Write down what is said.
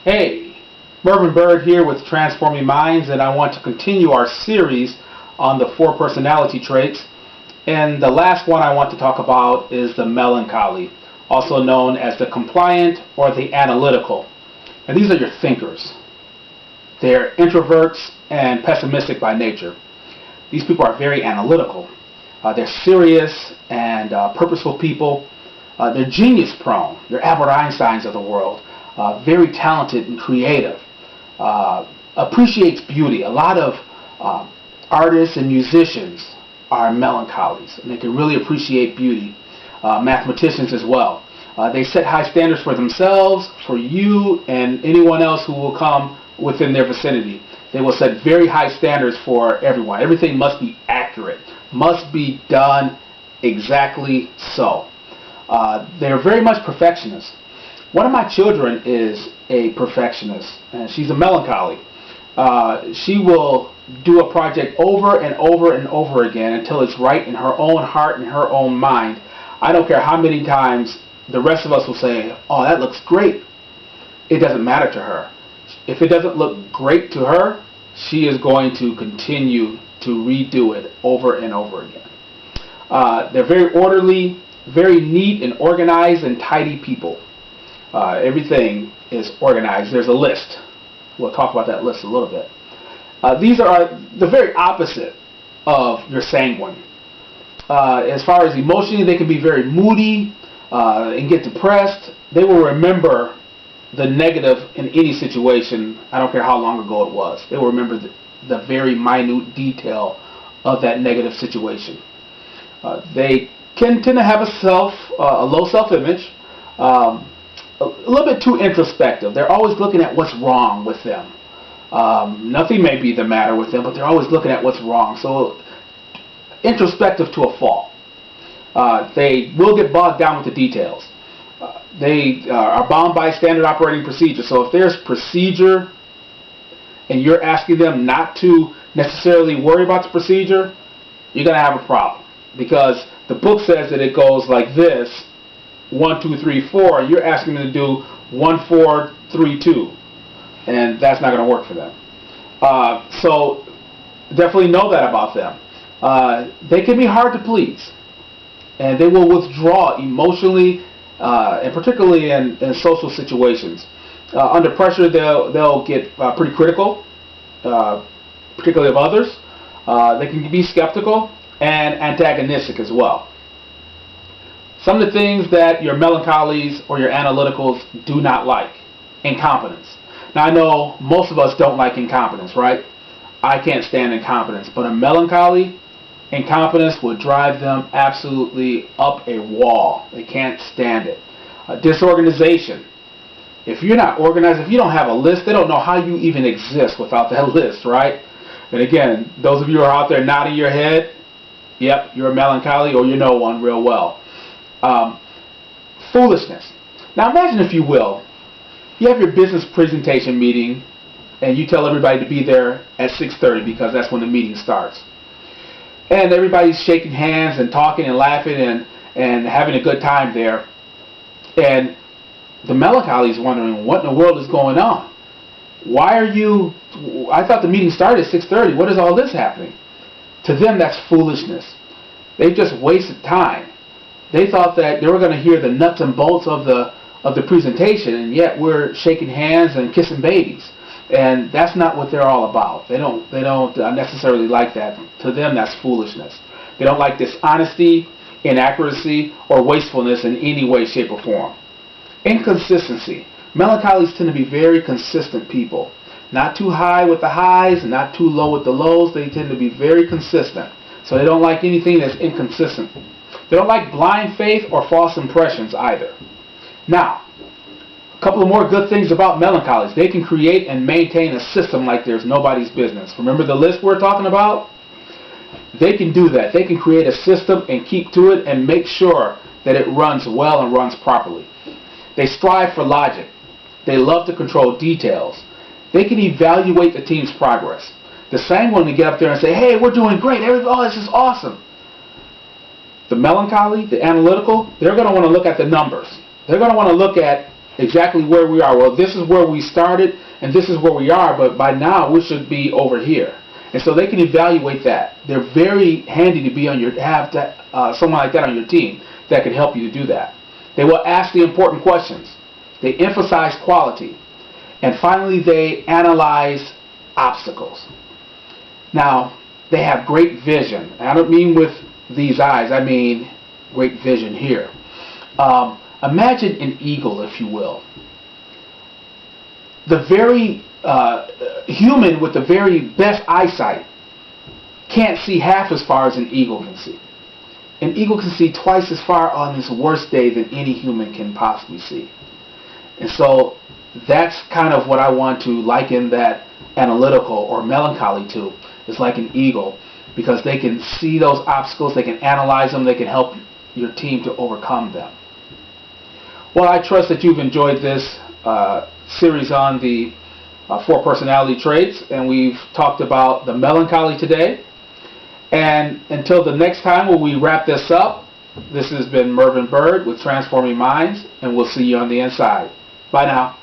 Hey, Mervyn Bird here with Transforming Minds, and I want to continue our series on the 4 personality traits. And the last one I want to talk about is the melancholy, also known as the compliant or the analytical. And these are your thinkers. They're introverts and pessimistic by nature. These people are very analytical. They're serious and purposeful people. They're genius prone. They're Albert Einsteins of the world. Very talented and creative, appreciates beauty. A lot of artists and musicians are melancholies, and they can really appreciate beauty. Mathematicians as well. They set high standards for themselves, for you, and anyone else who will come within their vicinity. They will set very high standards for everyone. Everything must be accurate, must be done exactly so. They're very much perfectionists. One of my children is a perfectionist, and she's a melancholy. She will do a project over and over and over again until it's right in her own heart and her own mind. I don't care how many times the rest of us will say, "Oh, that looks great." It doesn't matter to her. If it doesn't look great to her, she is going to continue to redo it over and over again. They're very orderly, very neat and organized and tidy people. Everything is organized. There's a list. We'll talk about that list a little bit. These are the very opposite of your sanguine. As far as emotionally, they can be very moody and get depressed. They will remember the negative in any situation. I don't care how long ago it was. They will remember the very minute detail of that negative situation. They can tend to have a low self-image. A little bit too introspective. They're always looking at what's wrong with them. Nothing may be the matter with them, but they're always looking at what's wrong. So introspective to a fault. They will get bogged down with the details. They are bound by standard operating procedure. So if there's procedure and you're asking them not to necessarily worry about the procedure, you're going to have a problem. Because the book says that it goes like this: 1, 2, 3, 4. You're asking them to do 1, 4, 3, 2, and that's not going to work for them. So definitely know that about them. They can be hard to please, and they will withdraw emotionally, and particularly in social situations. Under pressure, they'll get pretty critical, particularly of others. They can be skeptical and antagonistic as well. Some of the things that your melancholies or your analyticals do not like: incompetence. Now, I know most of us don't like incompetence, right? I can't stand incompetence, but a melancholy, incompetence will drive them absolutely up a wall. They can't stand it. Disorganization. If you're not organized, if you don't have a list, they don't know how you even exist without that list, right? And again, those of you who are out there nodding your head, yep, you're a melancholy, or you know one real well. Foolishness. Now imagine, if you will, you have your business presentation meeting and you tell everybody to be there at 6:30 because that's when the meeting starts. And everybody's shaking hands and talking and laughing and having a good time there. And the melancholy is wondering, what in the world is going on? Why are you... I thought the meeting started at 6:30. What is all this happening? To them, that's foolishness. They've just wasted time. They thought that they were going to hear the nuts and bolts of the presentation, and yet we're shaking hands and kissing babies. And that's not what they're all about. They don't necessarily like that. To them, that's foolishness. They don't like dishonesty, inaccuracy, or wastefulness in any way, shape, or form. Inconsistency. Melancholies tend to be very consistent people. Not too high with the highs and not too low with the lows. They tend to be very consistent. So they don't like anything that's inconsistent. They don't like blind faith or false impressions either. Now, a couple of more good things about melancholies. They can create and maintain a system like there's nobody's business. Remember the list we're talking about? They can do that. They can create a system and keep to it and make sure that it runs well and runs properly. They strive for logic. They love to control details. They can evaluate the team's progress. The sanguine to get up there and say, "Hey, we're doing great. Oh, this is awesome." The melancholy, the analytical, they're going to want to look at the numbers. They're going to want to look at exactly where we are. Well, this is where we started, and this is where we are, but by now we should be over here. And so they can evaluate that. They're very handy to be on your have someone like that on your team that can help you to do that. They will ask the important questions. They emphasize quality. And finally, they analyze obstacles. Now, they have great vision. I don't mean with these eyes, I mean great vision here. Imagine an eagle, if you will. The very human with the very best eyesight can't see half as far as an eagle can see. An eagle can see twice as far on his worst day than any human can possibly see. And so that's kind of what I want to liken that analytical or melancholy to. It's like an eagle, because they can see those obstacles, they can analyze them, they can help your team to overcome them. Well, I trust that you've enjoyed this series on the 4 personality traits, and we've talked about the melancholy today. And until the next time when we wrap this up, this has been Mervyn Bird with Transforming Minds, and we'll see you on the inside. Bye now.